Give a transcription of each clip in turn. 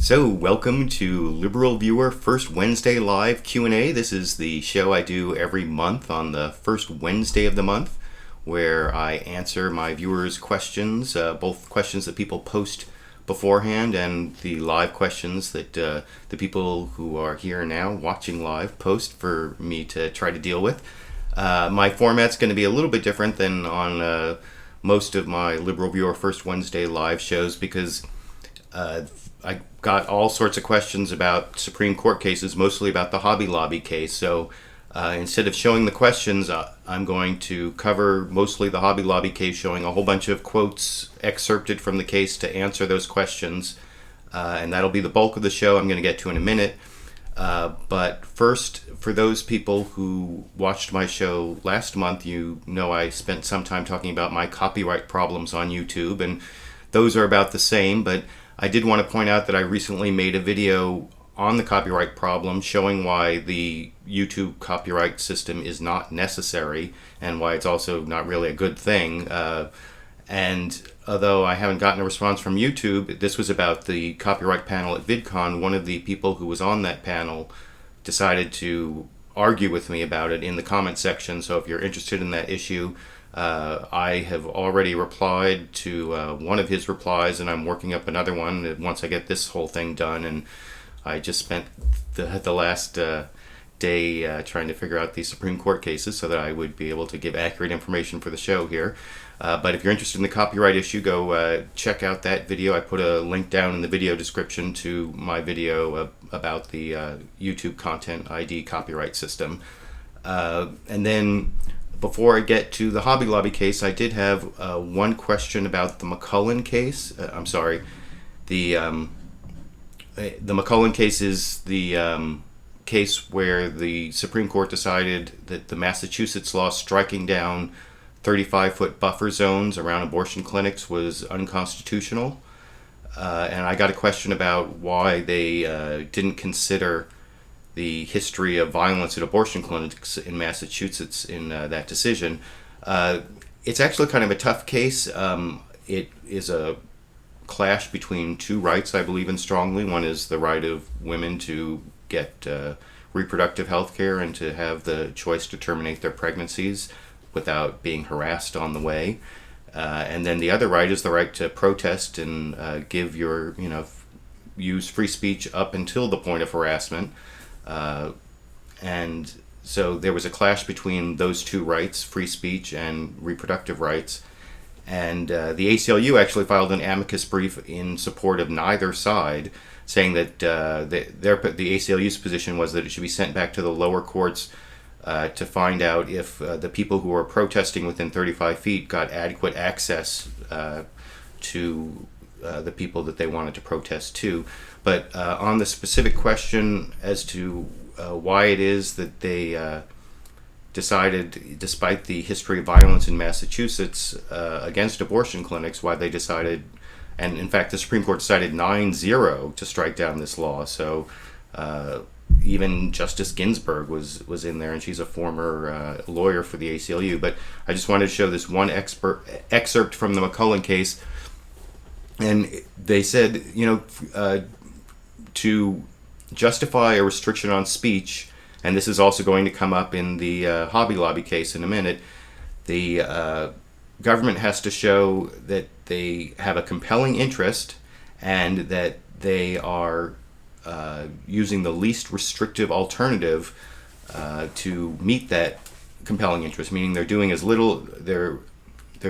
So, welcome to LiberalViewer First Wednesday Live Q&A. This is the show I do every month on the first Wednesday of the month, where I answer my viewers' questions, both questions that people post beforehand and the live questions that the people who are here now watching live post for me to try to deal with. My format's going to be a little bit different than on most of my LiberalViewer First Wednesday live shows because I got all sorts of questions about Supreme Court cases, mostly about the Hobby Lobby case. So instead of showing the questions, I'm going to cover mostly the Hobby Lobby case, showing a whole bunch of quotes excerpted from the case to answer those questions. And that'll be the bulk of the show I'm going to get to in a minute. But first, for those people who watched my show last month, you know I spent some time talking about my copyright problems on YouTube, and those are about the same, but I did want to point out that I recently made a video on the copyright problem showing why the YouTube copyright system is not necessary and why it's also not really a good thing. And although I haven't gotten a response from YouTube, this was about the copyright panel at VidCon. One of the people who was on that panel decided to argue with me about it in the comment section. So if you're interested in that issue, I have already replied to one of his replies, and I'm working up another one once I get this whole thing done. And I just spent the last day trying to figure out these Supreme Court cases so that I would be able to give accurate information for the show here. But if you're interested in the copyright issue, go check out that video. I put a link down in the video description to my video about the YouTube Content ID copyright system. And then before I get to the Hobby Lobby case, I did have one question about the McCullen case. The McCullen case is the case where the Supreme Court decided that the Massachusetts law striking down 35-foot buffer zones around abortion clinics was unconstitutional. And I got a question about why they didn't consider the history of violence at abortion clinics in Massachusetts in that decision. It's actually kind of a tough case. It is a clash between two rights I believe in strongly. One is the right of women to get reproductive health care and to have the choice to terminate their pregnancies without being harassed on the way. And then the other right is the right to protest and give your, use free speech up until the point of harassment. And so there was a clash between those two rights, free speech and reproductive rights. And the ACLU actually filed an amicus brief in support of neither side, saying that the ACLU's position was that it should be sent back to the lower courts to find out if the people who were protesting within 35 feet got adequate access to the people that they wanted to protest to. But on the specific question as to why it is that they decided, despite the history of violence in Massachusetts against abortion clinics, why they decided, and in fact the Supreme Court decided 9-0 to strike down this law. So even Justice Ginsburg was in there, and she's a former lawyer for the ACLU. But I just wanted to show this one excerpt from the McCullen case. And they said, to justify a restriction on speech, and this is also going to come up in the Hobby Lobby case in a minute, the government has to show that they have a compelling interest and that they are using the least restrictive alternative to meet that compelling interest, meaning they're doing as little, they're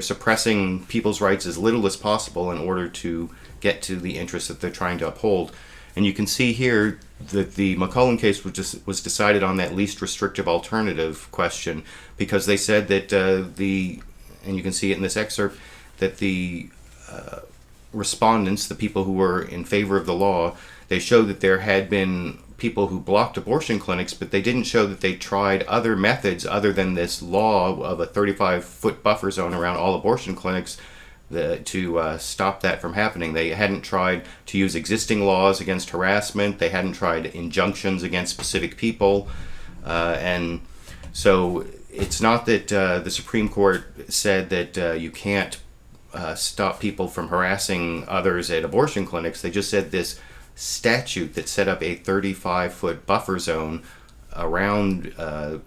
suppressing people's rights as little as possible in order to get to the interests that they're trying to uphold. And you can see here that the McCullen case was decided on that least restrictive alternative question, because they said that and you can see it in this excerpt, that the respondents, the people who were in favor of the law, they showed that there had been people who blocked abortion clinics, but they didn't show that they tried other methods other than this law of a 35-foot buffer zone around all abortion clinics to stop that from happening. They hadn't tried to use existing laws against harassment. They hadn't tried injunctions against specific people. And so it's not that the Supreme Court said that you can't stop people from harassing others at abortion clinics. They just said this statute that set up a 35-foot buffer zone around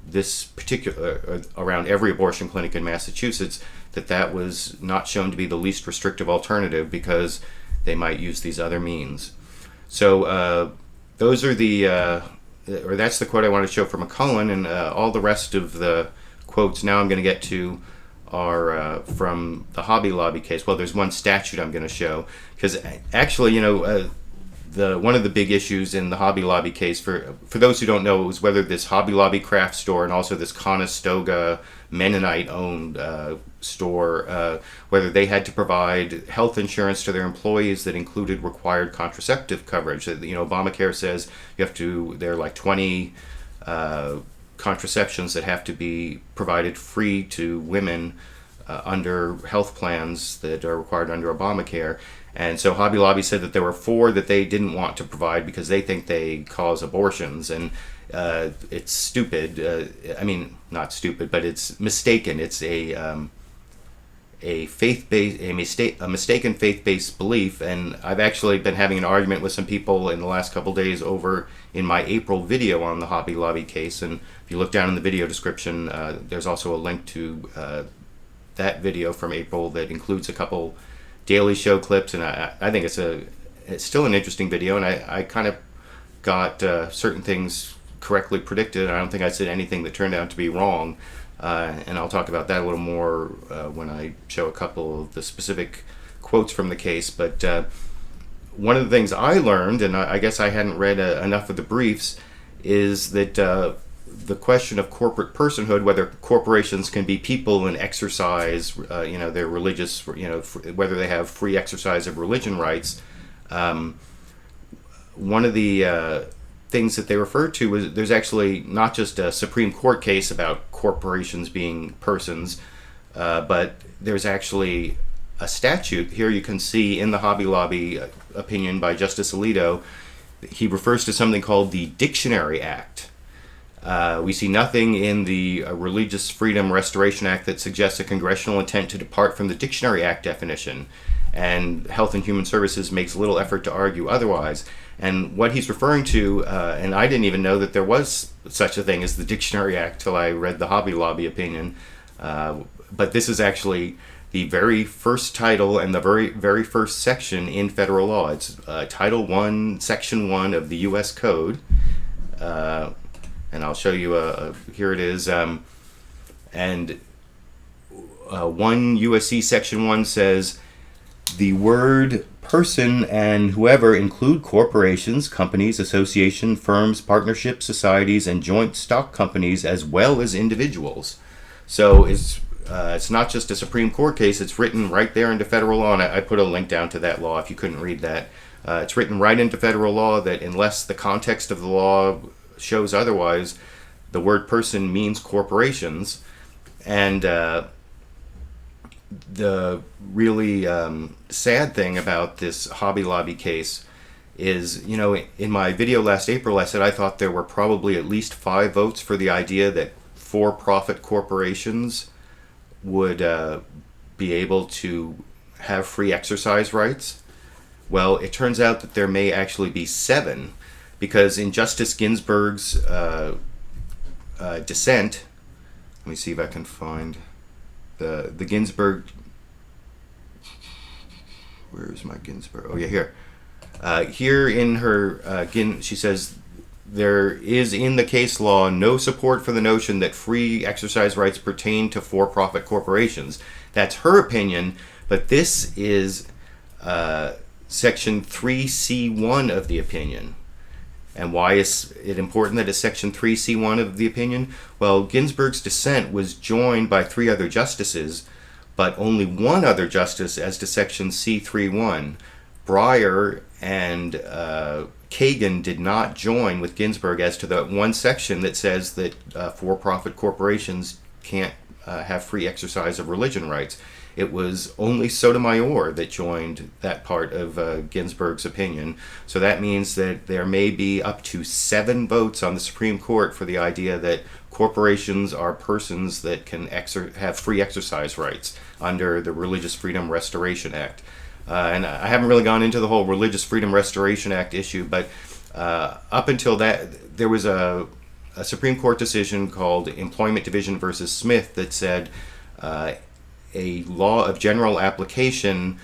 this particular, around every abortion clinic in Massachusetts, that was not shown to be the least restrictive alternative because they might use these other means. So those are that's the quote I want to show for McCullen, and all the rest of the quotes now I'm going to get to are from the Hobby Lobby case. Well, there's one statute I'm going to show, because actually, one of the big issues in the Hobby Lobby case, for those who don't know, was whether this Hobby Lobby craft store and also this Conestoga Mennonite-owned store, whether they had to provide health insurance to their employees that included required contraceptive coverage. Obamacare says there are like 20 contraceptions that have to be provided free to women under health plans that are required under Obamacare. And so Hobby Lobby said that there were 4 that they didn't want to provide because they think they cause abortions. And it's stupid. I mean, not stupid, but it's mistaken. It's a mistaken faith-based belief. And I've actually been having an argument with some people in the last couple days over in my April video on the Hobby Lobby case. And if you look down in the video description, there's also a link to that video from April that includes a couple Daily Show clips, and I think it's still an interesting video, and I kind of got certain things correctly predicted. I don't think I said anything that turned out to be wrong, and I'll talk about that a little more when I show a couple of the specific quotes from the case. But one of the things I learned, and I guess I hadn't read enough of the briefs, is that the question of corporate personhood, whether corporations can be people and exercise, their religious, whether they have free exercise of religion rights. One of the things that they refer to is there's actually not just a Supreme Court case about corporations being persons, but there's actually a statute. Here you can see in the Hobby Lobby opinion by Justice Alito, he refers to something called the Dictionary Act. We see nothing in the Religious Freedom Restoration Act that suggests a congressional intent to depart from the Dictionary Act definition, and Health and Human Services makes little effort to argue otherwise. And what he's referring to, and I didn't even know that there was such a thing as the Dictionary Act till I read the Hobby Lobby opinion, but this is actually the very first title and the very, very first section in federal law. It's Title 1, Section 1 of the U.S. Code. And I'll show you, here it is, and 1 U.S.C. Section 1 says, the word person and whoever include corporations, companies, associations, firms, partnerships, societies, and joint stock companies, as well as individuals. So it's not just a Supreme Court case, it's written right there into federal law, and I put a link down to that law if you couldn't read that. It's written right into federal law that unless the context of the law shows otherwise, the word person means corporations. And the really sad thing about this Hobby Lobby case is, in my video last April, I said I thought there were probably at least 5 votes for the idea that for-profit corporations would be able to have free exercise rights. Well, it turns out that there may actually be 7, because in Justice Ginsburg's dissent, let me see if I can find the Ginsburg. Where is my Ginsburg? Oh yeah, here. Here in her, she says, there is in the case law no support for the notion that free exercise rights pertain to for-profit corporations. That's her opinion, but this is Section 3C1 of the opinion. And why is it important that it's Section 3C1 of the opinion? Well, Ginsburg's dissent was joined by 3 other justices, but only 1 other justice as to Section C3.1. Breyer and Kagan did not join with Ginsburg as to the one section that says that for-profit corporations can't have free exercise of religion rights. It was only Sotomayor that joined that part of Ginsburg's opinion. So that means that there may be up to 7 votes on the Supreme Court for the idea that corporations are persons that can have free exercise rights under the Religious Freedom Restoration Act. And I haven't really gone into the whole Religious Freedom Restoration Act issue, but up until that, there was a Supreme Court decision called Employment Division versus Smith that said a law of general application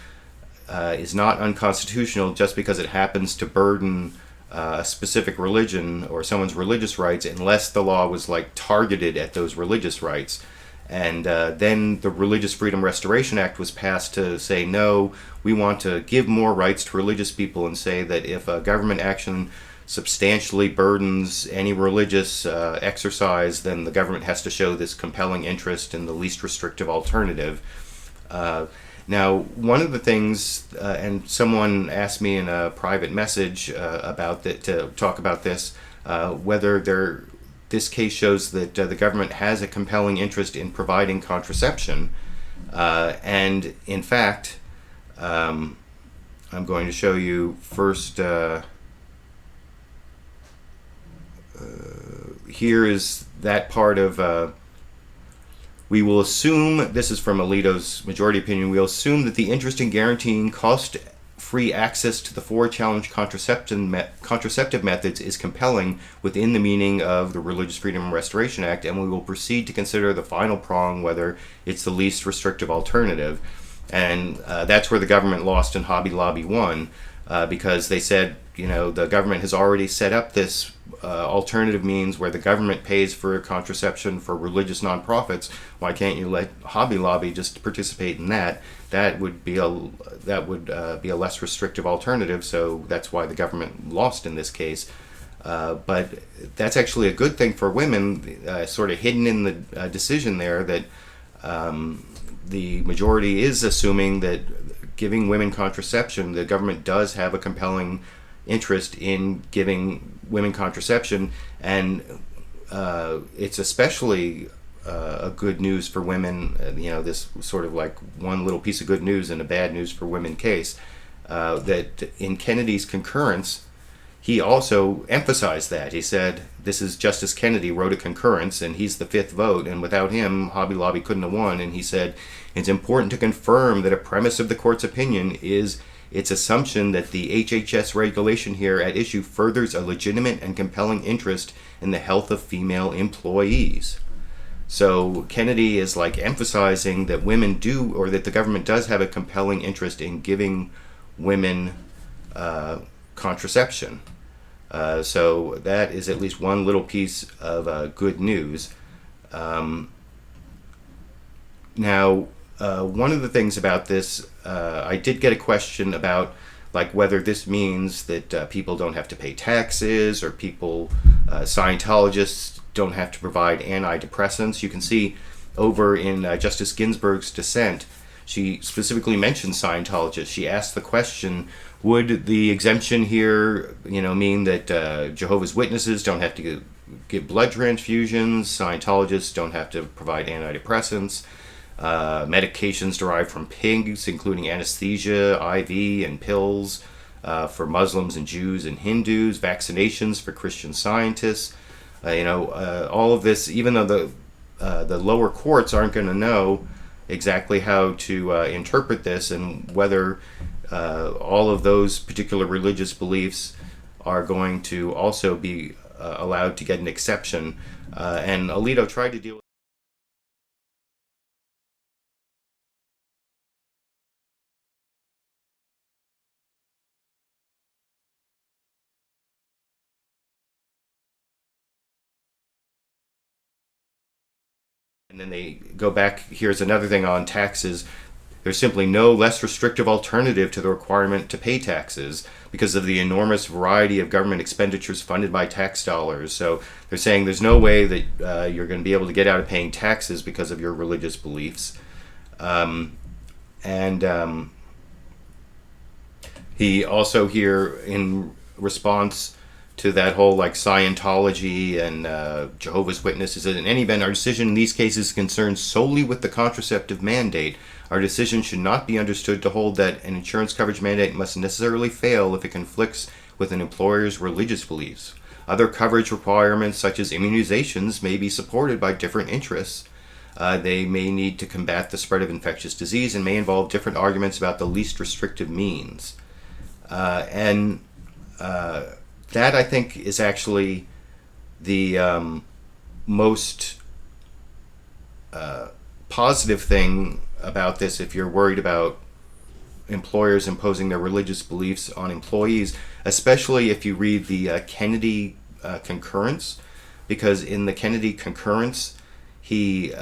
is not unconstitutional just because it happens to burden a specific religion or someone's religious rights, unless the law was like targeted at those religious rights. And then the Religious Freedom Restoration Act was passed to say, no, we want to give more rights to religious people, and say that if a government action substantially burdens any religious exercise, then the government has to show this compelling interest in the least restrictive alternative. Now, one of the things, and someone asked me in a private message about that, to talk about this, whether this case shows that the government has a compelling interest in providing contraception. And in fact, I'm going to show you first. Here is that part of. We will assume, this is from Alito's majority opinion, we'll assume that the interest in guaranteeing cost-free access to the four challenge contraceptive methods is compelling within the meaning of the Religious Freedom Restoration Act, and we will proceed to consider the final prong, whether it's the least restrictive alternative. And that's where the government lost and Hobby Lobby won, because they said, the government has already set up this alternative means where the government pays for contraception for religious nonprofits. Why can't you let Hobby Lobby just participate in that? That would be a less restrictive alternative. So that's why the government lost in this case. But that's actually a good thing for women, sort of hidden in the decision there, that the majority is assuming that giving women contraception, the government does have a compelling interest in giving women contraception, and it's especially a good news for women. This sort of like one little piece of good news and a bad news for women case, that in Kennedy's concurrence, he also emphasized that. He said, this is Justice Kennedy wrote a concurrence, and he's the fifth vote, and without him, Hobby Lobby couldn't have won. And he said, it's important to confirm that a premise of the court's opinion is its assumption that the HHS regulation here at issue furthers a legitimate and compelling interest in the health of female employees. So Kennedy is like emphasizing that women do, or that the government does have a compelling interest in giving women contraception. So that is at least one little piece of good news. Now, one of the things about this, I did get a question about like whether this means that people don't have to pay taxes, or Scientologists don't have to provide antidepressants. You can see over in Justice Ginsburg's dissent, she specifically mentioned Scientologists. She asked the question, would the exemption here, mean that Jehovah's Witnesses don't have to give blood transfusions, Scientologists don't have to provide antidepressants, medications derived from pigs, including anesthesia, IV, and pills for Muslims and Jews and Hindus, vaccinations for Christian Scientists, all of this, even though the lower courts aren't going to know exactly how to interpret this, and whether all of those particular religious beliefs are going to also be allowed to get an exception. And Alito tried to deal with And then they go back, here's another thing on taxes. There's simply no less restrictive alternative to the requirement to pay taxes because of the enormous variety of government expenditures funded by tax dollars. So they're saying there's no way that you're going to be able to get out of paying taxes because of your religious beliefs. He also here, in response to that whole like Scientology and Jehovah's Witnesses, in any event, our decision in these cases is concerned solely with the contraceptive mandate. Our decision should not be understood to hold that an insurance coverage mandate must necessarily fail if it conflicts with an employer's religious beliefs. Other coverage requirements, such as immunizations, may be supported by different interests. They may need to combat the spread of infectious disease and may involve different arguments about the least restrictive means. And that, I think, is actually the most positive thing about this if you're worried about employers imposing their religious beliefs on employees, especially if you read the Kennedy concurrence, because in the Kennedy concurrence, he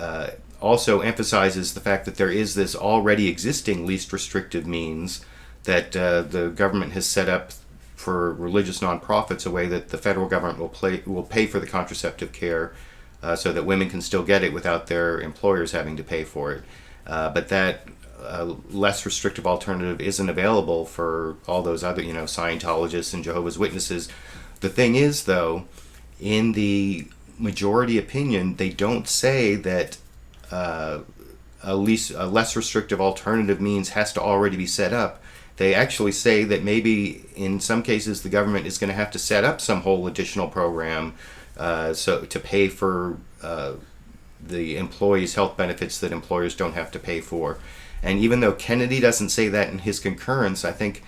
also emphasizes the fact that there is this already existing least restrictive means that the government has set up for religious nonprofits, a way that the federal government will pay for the contraceptive care so that women can still get it without their employers having to pay for it. But that less restrictive alternative isn't available for all those other, Scientologists and Jehovah's Witnesses. The thing is, though, in the majority opinion, they don't say that a less restrictive alternative means has to already be set up. They actually say that maybe in some cases the government is going to have to set up some whole additional program so to pay for the employees' health benefits that employers don't have to pay for. And even though Kennedy doesn't say that in his concurrence, I think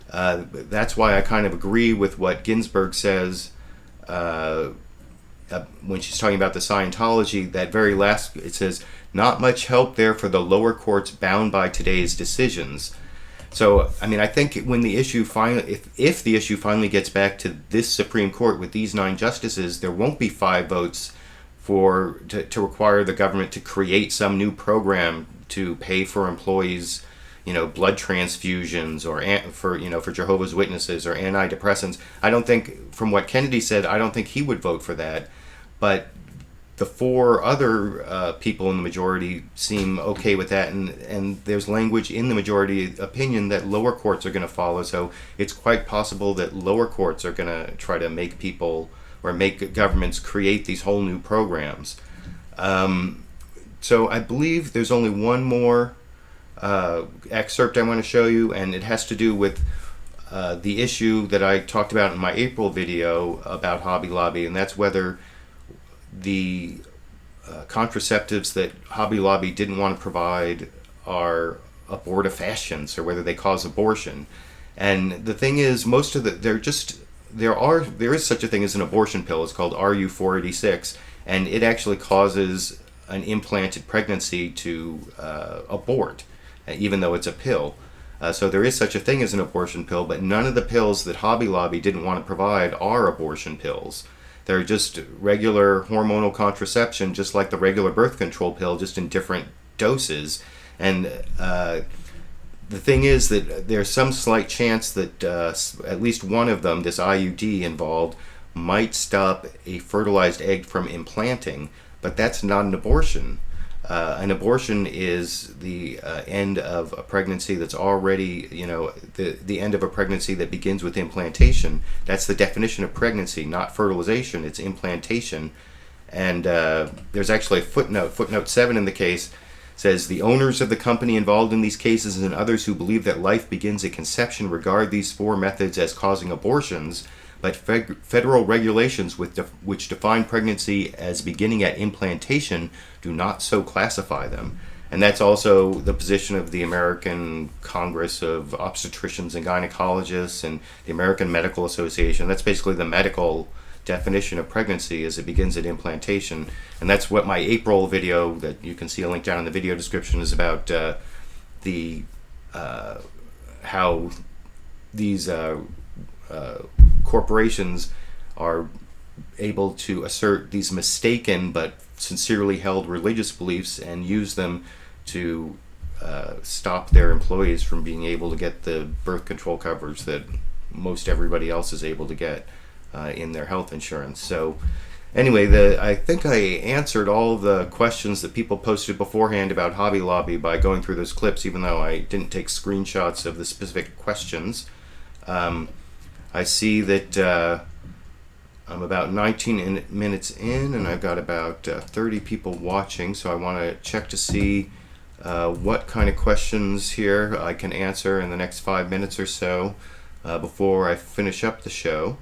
that's why I kind of agree with what Ginsburg says when she's talking about the Scientology. That very last, it says, "Not much help there for the lower courts bound by today's decisions." So, I think when the issue finally, if the issue finally gets back to this Supreme Court with these 9 justices, there won't be 5 votes to require the government to create some new program to pay for employees, blood transfusions or for Jehovah's Witnesses or antidepressants. I don't think, from what Kennedy said, I don't think he would vote for that. But the 4 other people in the majority seem okay with that, and there's language in the majority opinion that lower courts are going to follow. So it's quite possible that lower courts are going to try to make people or make governments create these whole new programs. So I believe there's only one more excerpt I want to show you, and it has to do with the issue that I talked about in my April video about Hobby Lobby, and that's whether the contraceptives that Hobby Lobby didn't want to provide are abortifacients, or whether they cause abortion. And the thing is, most of there is such a thing as an abortion pill. It's called RU486, and it actually causes an implanted pregnancy to abort, even though it's a pill. So there is such a thing as an abortion pill, but none of the pills that Hobby Lobby didn't want to provide are abortion pills. They're just regular hormonal contraception, just like the regular birth control pill, just in different doses. And the thing is that there's some slight chance that at least one of them, this IUD involved, might stop a fertilized egg from implanting, but that's not an abortion. An abortion is the end of a pregnancy that's already, the end of a pregnancy that begins with implantation. That's the definition of pregnancy, not fertilization, it's implantation. And there's actually a footnote 7 in the case, says, "The owners of the company involved in these cases and others who believe that life begins at conception regard these 4 methods as causing abortions, but federal regulations which define pregnancy as beginning at implantation do not so classify them." And that's also the position of the American Congress of Obstetricians and Gynecologists and the American Medical Association. That's basically the medical definition of pregnancy, as it begins at implantation. And that's what my April video, that you can see a link down in the video description, is about how these corporations are able to assert these mistaken but sincerely held religious beliefs and use them to stop their employees from being able to get the birth control coverage that most everybody else is able to get in their health insurance. So anyway, I think I answered all of the questions that people posted beforehand about Hobby Lobby by going through those clips, even though I didn't take screenshots of the specific questions. I see that I'm about 19 minutes in, and I've got about 30 people watching, so I want to check to see what kind of questions here I can answer in the next 5 minutes or so before I finish up the show.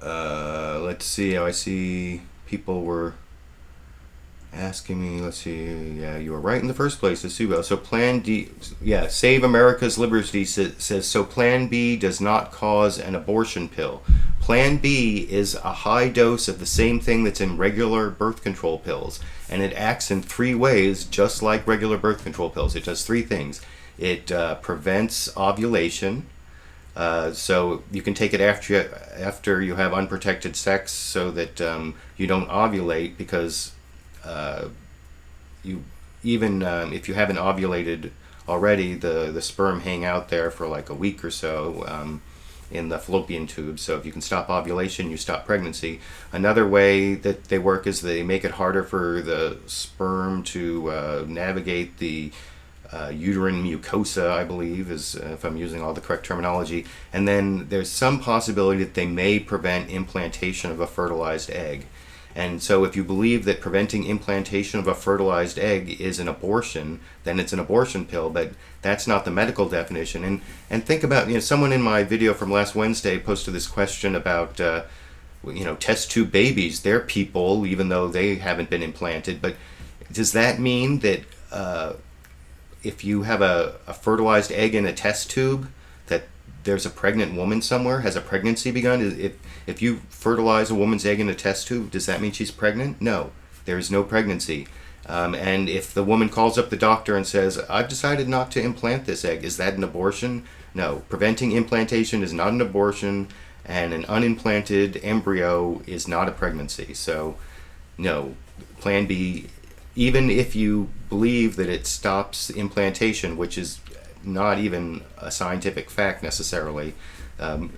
Let's see. I see people were asking me. Let's see. Yeah, you were right in the first place, Asubo. So Plan D. Yeah, Save America's Liberty says so. Plan B does not cause an abortion pill. Plan B is a high dose of the same thing that's in regular birth control pills, and it acts in three ways, just like regular birth control pills. It does three things. It prevents ovulation. So you can take it after you have unprotected sex, so that you don't ovulate, because you even if you haven't ovulated already, the sperm hang out there for like a week or so in the fallopian tube. So if you can stop ovulation, you stop pregnancy. Another way that they work is they make it harder for the sperm to navigate the uterine mucosa, I believe, is if I'm using all the correct terminology. And then there's some possibility that they may prevent implantation of a fertilized egg. And so if you believe that preventing implantation of a fertilized egg is an abortion, then it's an abortion pill, but that's not the medical definition. And think about, someone in my video from last Wednesday posted this question about, test tube babies. They're people, even though they haven't been implanted. But does that mean that if you have a fertilized egg in a test tube, that there's a pregnant woman somewhere? Has a pregnancy begun? If you fertilize a woman's egg in a test tube, does that mean she's pregnant? No, there is no pregnancy. And if the woman calls up the doctor and says, I've decided not to implant this egg, is that an abortion? No, preventing implantation is not an abortion, and an unimplanted embryo is not a pregnancy. So, no, Plan B, even if you believe that it stops implantation, which is not even a scientific fact necessarily,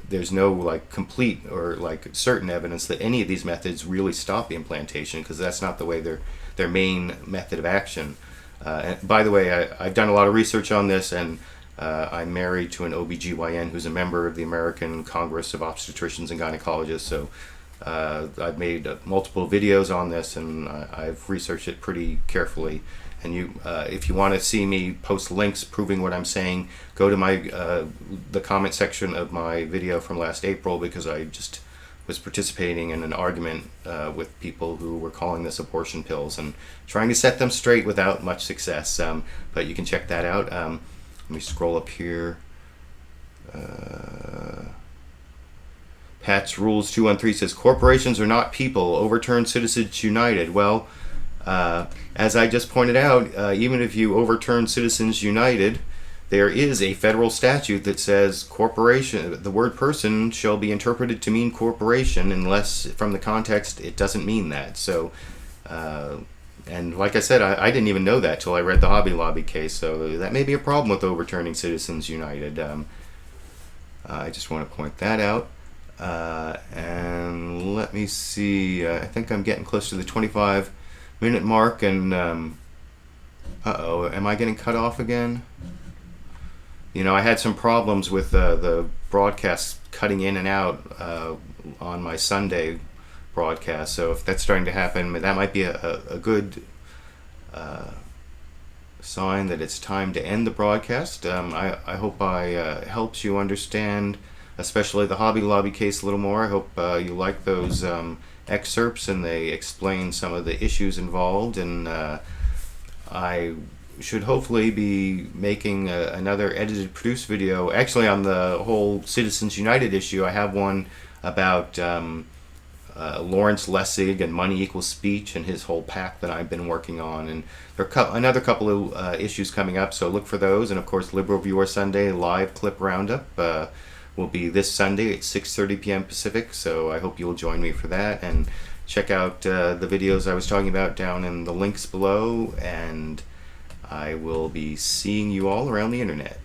there's no complete or certain evidence that any of these methods really stop implantation, because that's not the way their main method of action. And by the way, I've done a lot of research on this, and I'm married to an OBGYN who's a member of the American Congress of Obstetricians and Gynecologists, so I've made multiple videos on this, and I've researched it pretty carefully. And if you want to see me post links proving what I'm saying, go to the comment section of my video from last April, because I just was participating in an argument with people who were calling this abortion pills and trying to set them straight without much success. But you can check that out. Let me scroll up here. Pat's Rules 213 says, corporations are not people. Overturn Citizens United. Well, as I just pointed out, even if you overturn Citizens United, there is a federal statute that says corporation, the word person shall be interpreted to mean corporation, unless from the context it doesn't mean that. So, and like I said, I didn't even know that till I read the Hobby Lobby case, so that may be a problem with overturning Citizens United. I just want to point that out. And let me see, I think I'm getting close to the 25-minute mark, and uh-oh, am I getting cut off again? I had some problems with the broadcast cutting in and out on my Sunday broadcast, so if that's starting to happen, that might be a good sign that it's time to end the broadcast. I hope I helped you understand, especially the Hobby Lobby case, a little more. I hope you like those excerpts, and they explain some of the issues involved, and I should hopefully be making another edited produced video actually on the whole Citizens United issue. I have one about Lawrence Lessig and Money Equals Speech and his whole pact that I've been working on, and there are another couple of issues coming up, so look for those. And of course, LiberalViewer Sunday live clip roundup will be this Sunday at 6:30 p.m. Pacific, so I hope you'll join me for that, and check out the videos I was talking about down in the links below, and I will be seeing you all around the internet.